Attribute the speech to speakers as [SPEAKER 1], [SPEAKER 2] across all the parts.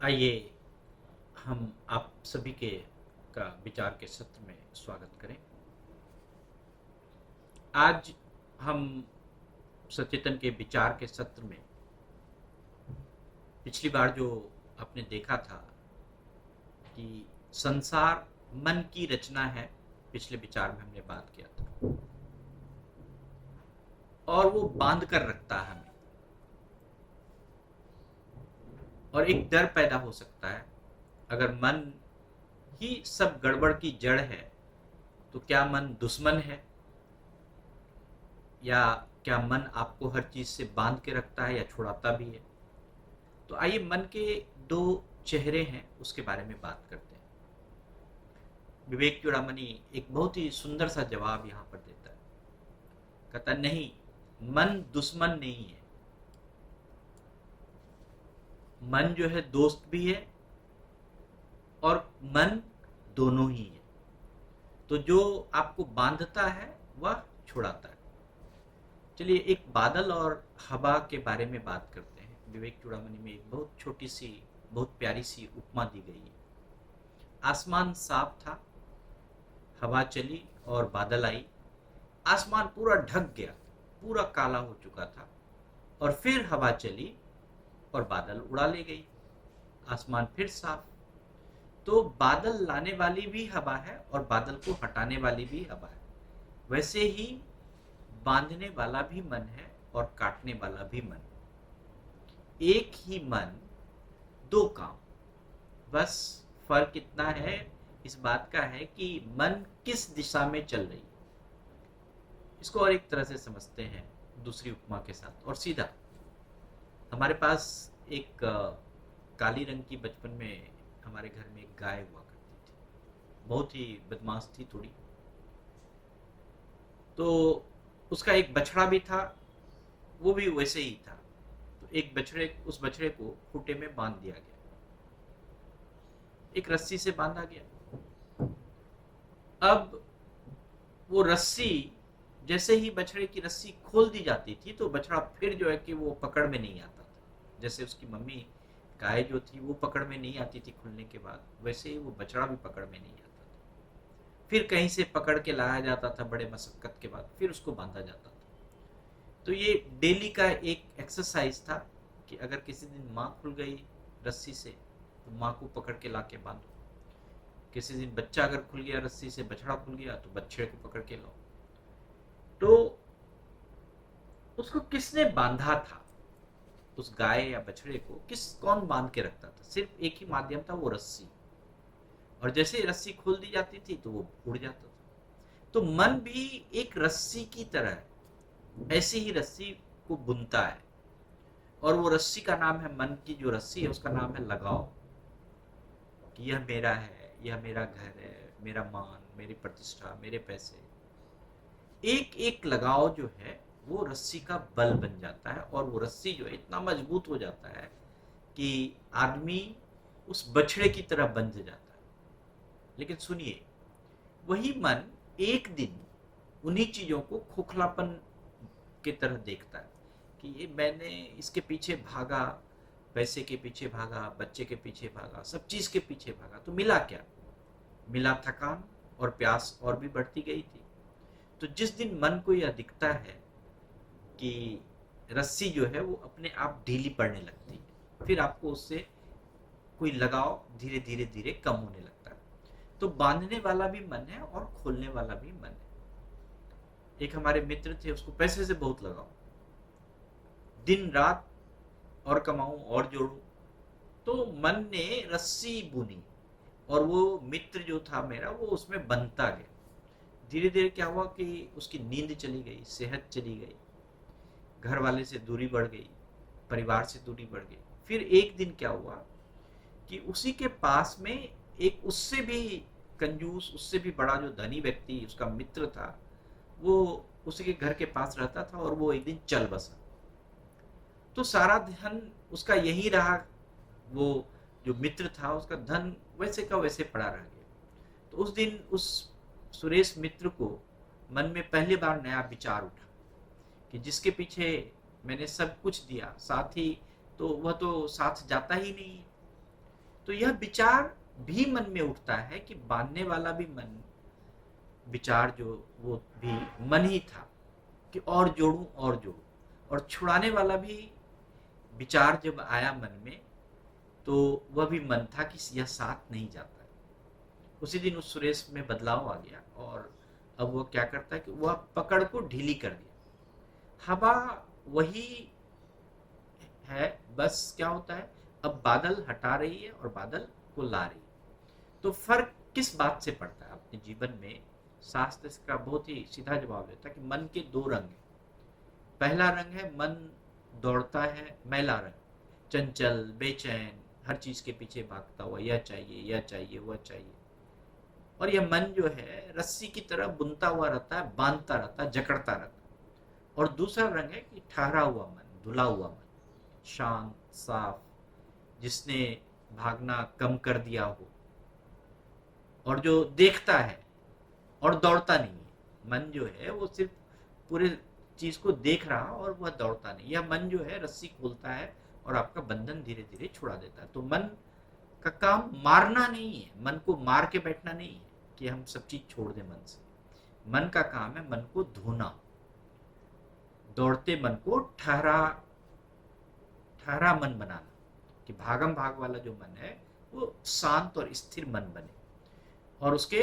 [SPEAKER 1] आइए हम आप सभी के का विचार के सत्र में स्वागत करें। आज हम सचेतन के विचार के सत्र में पिछली बार जो आपने देखा था कि संसार मन की रचना है, पिछले विचार में हमने बात किया था, और वो बांध कर रखता है हमें, और एक डर पैदा हो सकता है अगर मन ही सब गड़बड़ की जड़ है तो क्या मन दुश्मन है, या क्या मन आपको हर चीज से बांध के रखता है या छुड़ाता भी है। तो आइए मन के दो चेहरे हैं उसके बारे में बात करते हैं। विवेक चूड़ामणि एक बहुत ही सुंदर सा जवाब यहाँ पर देता है। कहता नहीं, मन दुश्मन नहीं है, मन जो है दोस्त भी है और मन दोनों ही है। तो जो आपको बांधता है वह छुड़ाता है। चलिए एक बादल और हवा के बारे में बात करते हैं। विवेक चूड़ामणि में एक बहुत छोटी सी बहुत प्यारी सी उपमा दी गई है। आसमान साफ था, हवा चली और बादल आई। आसमान पूरा ढक गया, पूरा काला हो चुका था, और फिर हवा चली और बादल उड़ा ले गई। आसमान फिर साफ। तो बादल लाने वाली भी हवा है और बादल को हटाने वाली भी हवा है। वैसे ही बांधने वाला भी मन है और काटने वाला भी मन। एक ही मन, दो काम। बस फर्क इतना है इस बात का है कि मन किस दिशा में चल रही है। इसको और एक तरह से समझते हैं दूसरी उपमा के साथ, और सीधा हमारे पास एक काली रंग की बचपन में हमारे घर में एक गाय हुआ करती थी, बहुत ही बदमाश थी थोड़ी। तो उसका एक बछड़ा भी था, वो भी वैसे ही था। तो उस बछड़े को खूंटे में बांध दिया गया, एक रस्सी से बांधा गया। अब वो रस्सी, जैसे ही बछड़े की रस्सी खोल दी जाती थी तो बछड़ा फिर जो है कि वो पकड़ में नहीं आता था। जैसे उसकी मम्मी गाय जो थी वो पकड़ में नहीं आती थी खुलने के बाद, वैसे ही वो बछड़ा भी पकड़ में नहीं आता था। फिर कहीं से पकड़ के लाया जाता था, बड़े मशक्कत के बाद फिर उसको बांधा जाता था। तो ये डेली का एक एक्सरसाइज था कि अगर किसी दिन माँ खुल गई रस्सी से तो माँ को पकड़ के ला के बांधो। किसी दिन बच्चा अगर खुल गया रस्सी से, बछड़ा खुल गया, तो बच्चे को पकड़ के लाओ। तो उसको किसने बांधा था, उस गाय या बछड़े को कौन बांध के रखता था? सिर्फ एक ही माध्यम था, वो रस्सी। और जैसे रस्सी खोल दी जाती थी तो वो उड़ जाता था। तो मन भी एक रस्सी की तरह है, ऐसी ही रस्सी को बुनता है, और वो रस्सी का नाम है, मन की जो रस्सी है उसका नाम है लगाव। कि यह मेरा है, यह मेरा घर है, मेरा मान, मेरी प्रतिष्ठा, मेरे पैसे। एक एक लगाव जो है वो रस्सी का बल बन जाता है, और वो रस्सी जो है इतना मजबूत हो जाता है कि आदमी उस बछड़े की तरह बंध जाता है। लेकिन सुनिए, वही मन एक दिन उन्हीं चीजों को खोखलापन की तरह देखता है कि ये मैंने इसके पीछे भागा, पैसे के पीछे भागा, बच्चे के पीछे भागा, सब चीज के पीछे भागा, तो मिला क्या? मिला थकान, और प्यास और भी बढ़ती गई थी। तो जिस दिन मन को यह दिखता है कि रस्सी जो है वो अपने आप ढीली पड़ने लगती है, फिर आपको उससे कोई लगाव धीरे धीरे धीरे कम होने लगता है। तो बांधने वाला भी मन है और खोलने वाला भी मन है। एक हमारे मित्र थे, उसको पैसे से बहुत लगाव, दिन रात और कमाऊं और जोड़ू। तो मन ने रस्सी बुनी, और वो मित्र जो था मेरा वो उसमें बनता गया। धीरे धीरे क्या हुआ कि उसकी नींद चली गई, सेहत चली गई, घर वाले से दूरी बढ़ गई, परिवार से दूरी बढ़ गई। फिर एक दिन क्या हुआ कि उसी के पास में एक उससे भी कंजूस, उससे भी बड़ा जो धनी व्यक्ति उसका मित्र था, वो उसी के घर के पास रहता था, और वो एक दिन चल बसा। तो सारा धन उसका यही रहा, वो जो मित्र था उसका धन वैसे का वैसे पड़ा रह गया। तो उस दिन उस सुरेश मित्र को मन में पहली बार नया विचार उठा कि जिसके पीछे मैंने सब कुछ दिया, साथ ही तो वह तो साथ जाता ही नहीं है। तो यह विचार भी मन में उठता है कि बांधने वाला भी मन, विचार जो वो भी मन ही था कि और जोड़ूं और जोड़ूं, और छुड़ाने वाला भी विचार जब आया मन में तो वह भी मन था कि यह साथ नहीं जाता है। उसी दिन उस सुरेश में बदलाव आ गया और अब वो क्या करता है कि वह पकड़ को ढीली कर दिया। हवा वही है, बस क्या होता है, अब बादल हटा रही है और बादल को ला रही है। तो फर्क किस बात से पड़ता है अपने जीवन में? शास्त्र इसका बहुत ही सीधा जवाब देता है कि मन के दो रंग हैं। पहला रंग है मन दौड़ता है, मैला रंग, चंचल, बेचैन, हर चीज के पीछे भागता हुआ, यह चाहिए, यह चाहिए, वह चाहिए। और यह मन जो है रस्सी की तरह बुनता हुआ रहता है, बांधता रहता है, जकड़ता रहता है। और दूसरा रंग है कि ठहरा हुआ मन, धुला हुआ मन, शांत, साफ, जिसने भागना कम कर दिया हो और जो देखता है और दौड़ता नहीं है। मन जो है वो सिर्फ पूरे चीज को देख रहा और वह दौड़ता नहीं। यह मन जो है रस्सी खोलता है और आपका बंधन धीरे धीरे छुड़ा देता है। तो मन का काम मारना नहीं है, मन को मार के बैठना नहीं है कि हम सब चीज छोड़ दें मन से। मन का काम है मन को धोना, दौड़ते मन को ठहरा ठहरा मन बनाना, कि भागम भाग वाला जो मन है वो शांत और स्थिर मन बने। और उसके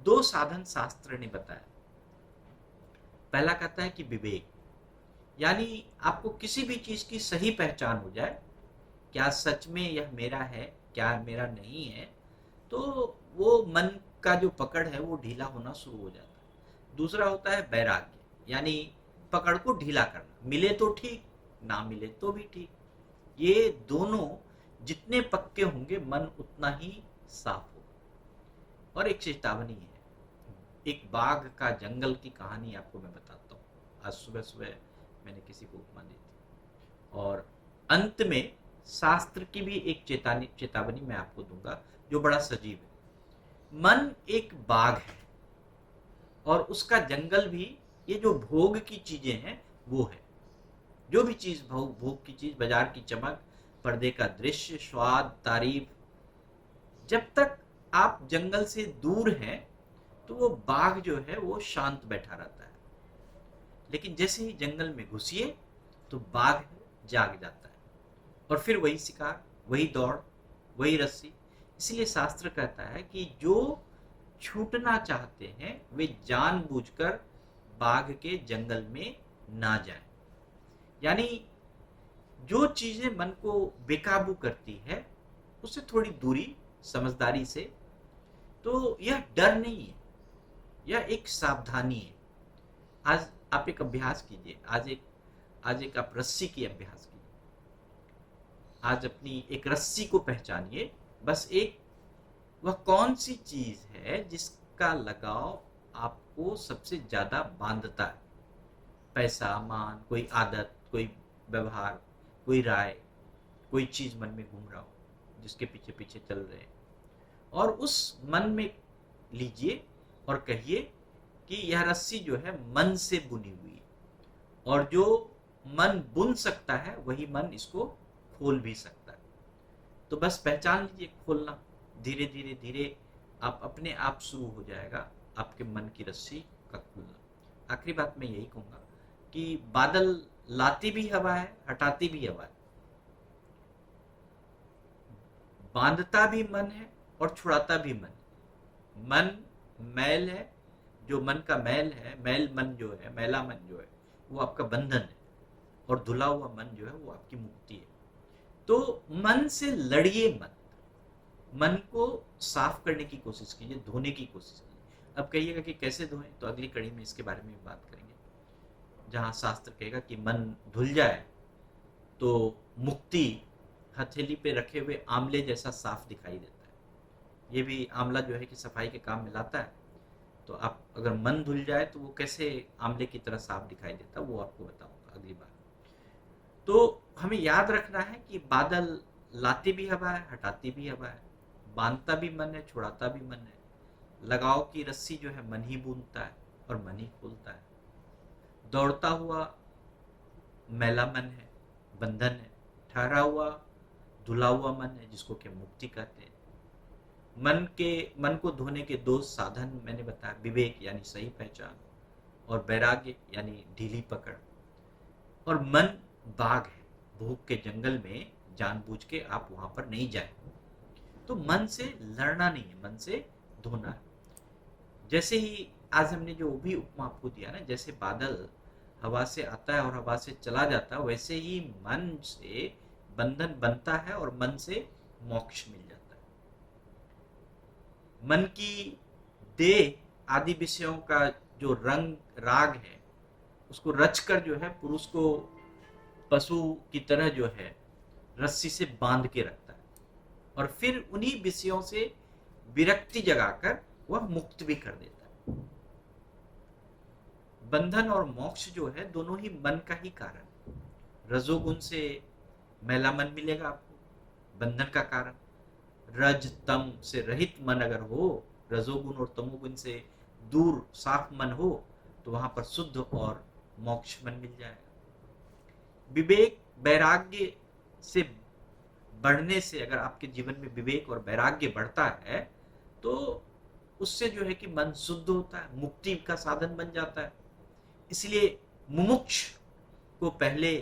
[SPEAKER 1] दो साधन शास्त्र ने बताया। पहला कहता है कि विवेक, यानी आपको किसी भी चीज की सही पहचान हो जाए, क्या सच में यह मेरा है, क्या मेरा नहीं है, तो वो मन का जो पकड़ है वो ढीला होना शुरू हो जाता है। दूसरा होता है वैराग्य, यानी पकड़ को ढीला करना, मिले तो ठीक, ना मिले तो भी ठीक। ये दोनों जितने पक्के होंगे मन उतना ही साफ होगा। और एक चेतावनी है, एक बाघ का जंगल की कहानी आपको मैं बताता हूँ। आज सुबह सुबह मैंने किसी को उपमा दी थी और अंत में शास्त्र की भी एक चेतावनी मैं आपको दूंगा जो बड़ा सजीव है। मन एक बाघ है और उसका जंगल भी ये जो भोग की चीजें हैं वो है। जो भी चीज भोग की चीज, बाजार की चमक, पर्दे का दृश्य, स्वाद, तारीफ, जब तक आप जंगल से दूर हैं तो वो बाघ जो है वो शांत बैठा रहता है। लेकिन जैसे ही जंगल में घुसिए तो बाघ जाग जाता है और फिर वही शिकार, वही दौड़, वही रस्सी। इसलिए शास्त्र कहता है कि जो छूटना चाहते हैं वे जानबूझकर बाघ के जंगल में ना जाएं। यानी जो चीजें मन को बेकाबू करती है उससे थोड़ी दूरी, समझदारी से। तो यह डर नहीं है, यह एक सावधानी है। आज आप एक अभ्यास कीजिए, आज एक आप रस्सी की अभ्यास कीजिए। आज अपनी एक रस्सी को पहचानिए। बस एक, वह कौन सी चीज है जिसका लगाव आपको सबसे ज्यादा बांधता है? पैसा, मान, कोई आदत, कोई व्यवहार, कोई राय, कोई चीज मन में घूम रहा हो जिसके पीछे पीछे चल रहे हैं। और उस मन में लीजिए और कहिए कि यह रस्सी जो है मन से बुनी हुई है और जो मन बुन सकता है वही मन इसको खोल भी सकता है। तो बस पहचान लीजिए, खोलना धीरे धीरे धीरे आप अपने आप शुरू हो जाएगा आपके मन की रस्सी का खुलना। आखिरी बात मैं यही कहूंगा कि बादल लाती भी हवा है, हटाती भी हवा है, बांधता भी मन है और छुड़ाता भी मन। मन मैल है, जो मन का मैल है, मैल मन जो है, मैला मन जो है वो आपका बंधन है और धुला हुआ मन जो है वो आपकी मुक्ति है। तो मन से लड़िए मत, मन को साफ करने की कोशिश कीजिए, धोने की कोशिश कीजिए। अब कहिएगा कि कैसे धोएं, तो अगली कड़ी में इसके बारे में बात करेंगे, जहां शास्त्र कहेगा कि मन धुल जाए तो मुक्ति हथेली पे रखे हुए आंवले जैसा साफ दिखाई देता है। ये भी आंवला जो है कि सफाई के काम में लाता है। तो आप अगर मन धुल जाए तो वो कैसे आंवले की तरह साफ दिखाई देता है वो आपको बताऊंगा अगली बार। तो हमें याद रखना है कि बादल लाती भी हवा है, हटाती भी हवा है, बांधता भी मन है, छुड़ाता भी मन है। लगाव की रस्सी जो है मन ही बूंदता है और मन ही खोलता है। दौड़ता हुआ मैला मन है, बंधन है। ठहरा हुआ धुला हुआ मन है जिसको कि मुक्ति कहते हैं। मन को धोने के दो साधन मैंने बताया, विवेक यानी सही पहचान, और वैराग्य यानी ढीली पकड़। और मन बाघ है, भूख के जंगल में जानबूझ के आप वहां पर नहीं जाए। तो मन से लड़ना नहीं है, मन से धोना है। जैसे ही आज हमने जो भी उपमा आपको दिया ना, जैसे बादल हवा से आता है और हवा से चला जाता है, वैसे ही मन से बंधन बनता है और मन से मोक्ष मिल जाता है। मन की देह आदि विषयों का जो रंग राग है, उसको रच कर जो है पुरुष को पशु की तरह जो है रस्सी से बांध के रखता है, और फिर उन्हीं विषयों से विरक्ति जगाकर वह मुक्त भी कर देता है। बंधन और मोक्ष जो है दोनों ही मन का ही कारण। रजोगुण से मैला मन मिलेगा आपको, बंधन का कारण। रज तम से रहित मन अगर हो, रजोगुण और तमोगुण से दूर साफ मन हो, तो वहां पर शुद्ध और मोक्ष मन मिल जाएगा। विवेक वैराग्य से बढ़ने से, अगर आपके जीवन में विवेक और वैराग्य बढ़ता है, तो उससे जो है कि मन शुद्ध होता है, मुक्ति का साधन बन जाता है। इसलिए मुमुक्ष को पहले,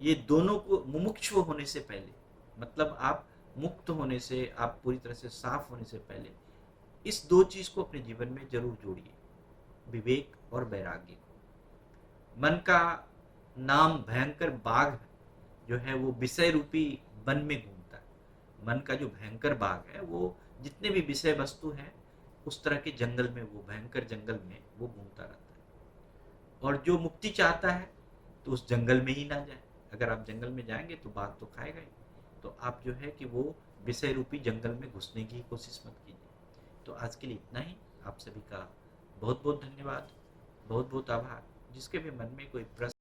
[SPEAKER 1] ये दोनों को, मुमुक्षु होने से पहले, मतलब आप मुक्त होने से, आप पूरी तरह से साफ होने से पहले इस दो चीज को अपने जीवन में जरूर जोड़िए, विवेक और वैराग्य को। मन का नाम भयंकर बाघ जो है वो विषय रूपी वन में घूमता है। मन का जो भयंकर बाघ है वो जितने भी विषय वस्तु हैं उस तरह के जंगल में, वो भयंकर जंगल में वो घूमता रहता है। और जो मुक्ति चाहता है तो उस जंगल में ही ना जाए। अगर आप जंगल में जाएंगे तो बाघ तो खाएगा ही, तो आप जो है कि वो विषय रूपी जंगल में घुसने की कोशिश मत कीजिए। तो आज के लिए इतना ही। आप सभी का बहुत बहुत धन्यवाद, बहुत बहुत आभार। जिसके भी मन में कोई प्रश्न